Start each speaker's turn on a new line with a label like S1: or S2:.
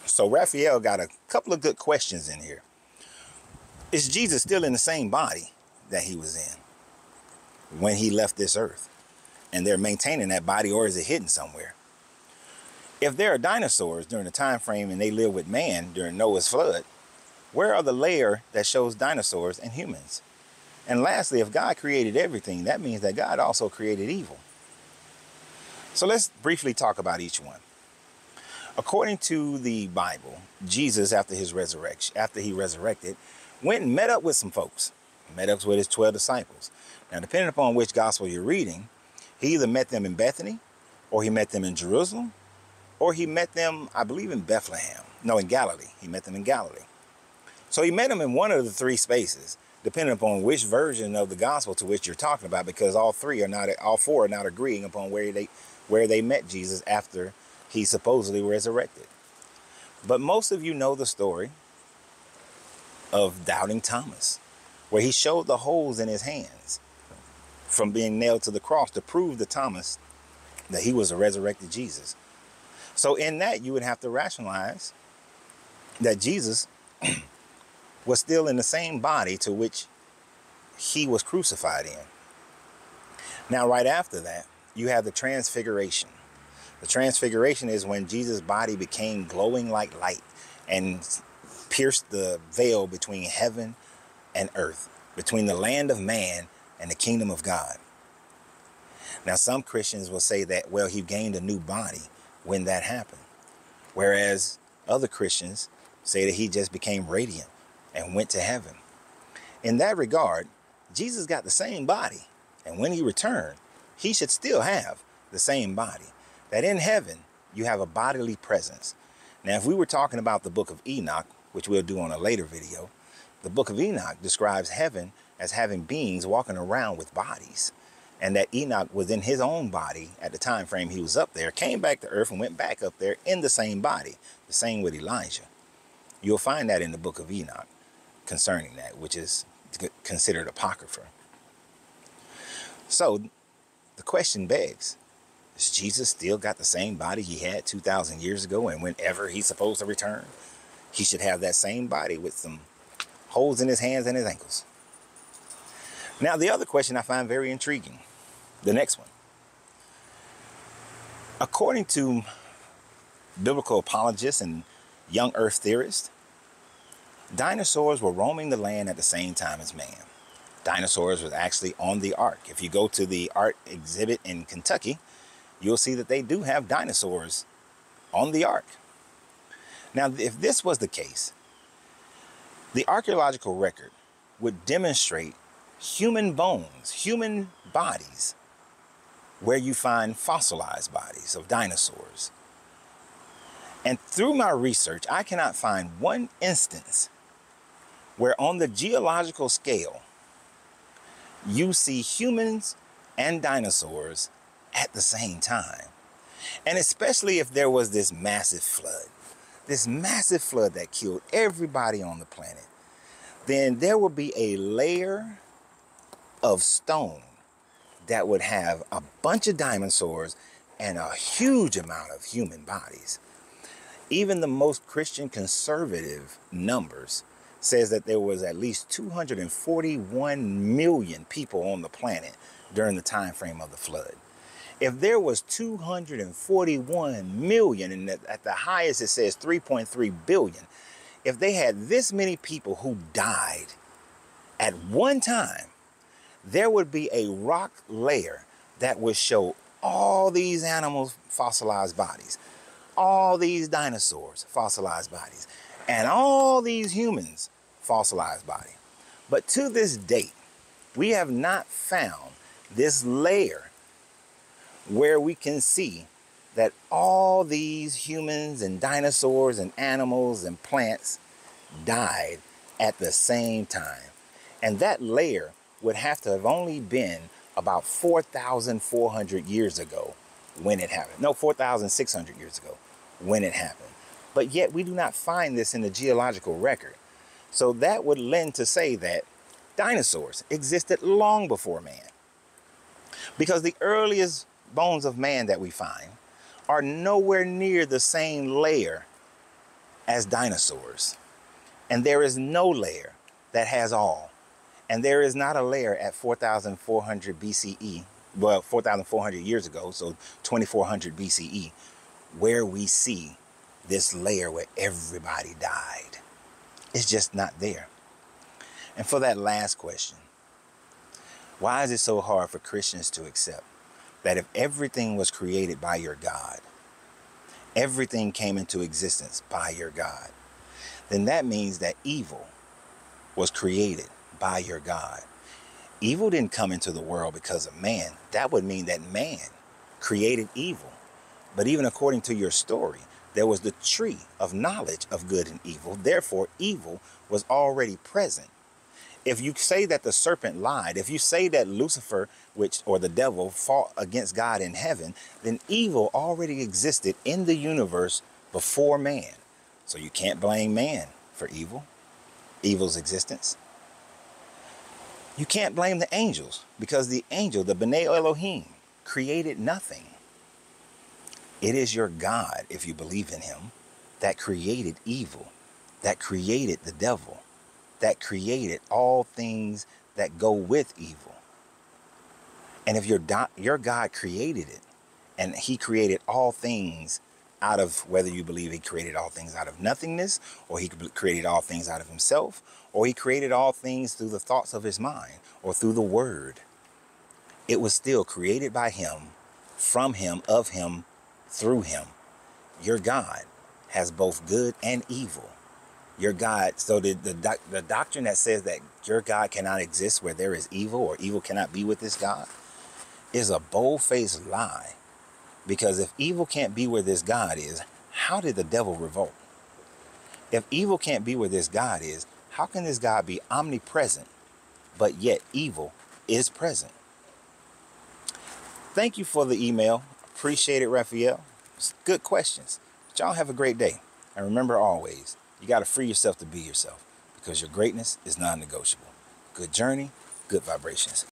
S1: So Raphael got a couple of good questions in here. Is Jesus still in the same body that he was in when he left this earth? And they're maintaining that body, or is it hidden somewhere? If there are dinosaurs during the time frame and they live with man during Noah's flood, where are the layer that shows dinosaurs and humans? And lastly, if God created everything, that means that God also created evil. So let's briefly talk about each one. According to the Bible, Jesus, after he resurrected, went and met up with some folks, met up with his 12 disciples. Now, depending upon which gospel you're reading, he either met them in Bethany, or he met them in Jerusalem, or he met them, I believe, in Bethlehem. No, in Galilee. He met them in Galilee. So he met them in one of the three spaces, depending upon which version of the gospel to which you're talking about, because all four are not agreeing upon where they met Jesus after he supposedly resurrected. But most of you know the story of Doubting Thomas, where he showed the holes in his hands from being nailed to the cross to prove to Thomas that he was a resurrected Jesus. So in that, you would have to rationalize that Jesus was still in the same body to which he was crucified in. Now, right after that, you have the transfiguration. The transfiguration is when Jesus' body became glowing like light and pierced the veil between heaven and earth, between the land of man and the kingdom of God. Now, some Christians will say that, well, he gained a new body when that happened, whereas other Christians say that he just became radiant and went to heaven. In that regard, Jesus got the same body, and when he returned, he should still have the same body. That in heaven, you have a bodily presence. Now, if we were talking about the book of Enoch, which we'll do on a later video, the book of Enoch describes heaven as having beings walking around with bodies. And that Enoch was in his own body at the time frame he was up there, came back to earth and went back up there in the same body. The same with Elijah. You'll find that in the book of Enoch concerning that, which is considered apocrypha. So the question begs, is Jesus still got the same body he had 2,000 years ago, and whenever he's supposed to return, he should have that same body with some holes in his hands and his ankles? Now, the other question I find very intriguing, the next one. According to biblical apologists and young earth theorists, dinosaurs were roaming the land at the same time as man. Dinosaurs were actually on the ark. If you go to the art exhibit in Kentucky, you'll see that they do have dinosaurs on the ark. Now, if this was the case, the archaeological record would demonstrate human bones, human bodies, where you find fossilized bodies of dinosaurs. And through my research, I cannot find one instance where on the geological scale, you see humans and dinosaurs at the same time. And especially if there was this massive flood that killed everybody on the planet, then there would be a layer of stone that would have a bunch of dinosaurs and a huge amount of human bodies. Even the most Christian conservative numbers says that there was at least 241 million people on the planet during the time frame of the flood. If there was 241 million, and at the highest it says 3.3 billion, if they had this many people who died at one time, there would be a rock layer that would show all these animals' fossilized bodies, all these dinosaurs' fossilized bodies, and all these humans' fossilized body. But to this date, we have not found this layer where we can see that all these humans and dinosaurs and animals and plants died at the same time. And that layer would have to have only been about 4,400 years ago when it happened. No, 4,600 years ago when it happened. But yet we do not find this in the geological record. So that would lend to say that dinosaurs existed long before man, because the earliest bones of man that we find are nowhere near the same layer as dinosaurs. And there is no layer that has all. And there is not a layer at 4,400 BCE, well, 4,400 years ago, so 2,400 BCE, where we see this layer where everybody died. It's just not there. And for that last question, why is it so hard for Christians to accept that if everything was created by your God, everything came into existence by your God, then that means that evil was created by your God. Evil didn't come into the world because of man. That would mean that man created evil. But even according to your story, there was the tree of knowledge of good and evil. Therefore, evil was already present. If you say that the serpent lied, if you say that Lucifer, or the devil, fought against God in heaven, then evil already existed in the universe before man. So you can't blame man for evil's existence. You can't blame the angels, because the angel, the B'nai Elohim, created nothing. It is your God, if you believe in him, that created evil, that created the devil, that created all things that go with evil. And if your God created it, and he created all things out of, whether you believe he created all things out of nothingness, or he created all things out of himself, or he created all things through the thoughts of his mind, or through the word, it was still created by him, from him, of him, through him. Your God has both good and evil. Your God, so the doctrine that says that your God cannot exist where there is evil, or evil cannot be with this God, is a bold-faced lie. Because if evil can't be where this God is, how did the devil revolt? If evil can't be where this God is, how can this God be omnipresent, but yet evil is present? Thank you for the email. Appreciate it, Raphael. It's good questions. But y'all have a great day. And remember always, you got to free yourself to be yourself, because your greatness is non-negotiable. Good journey, good vibrations.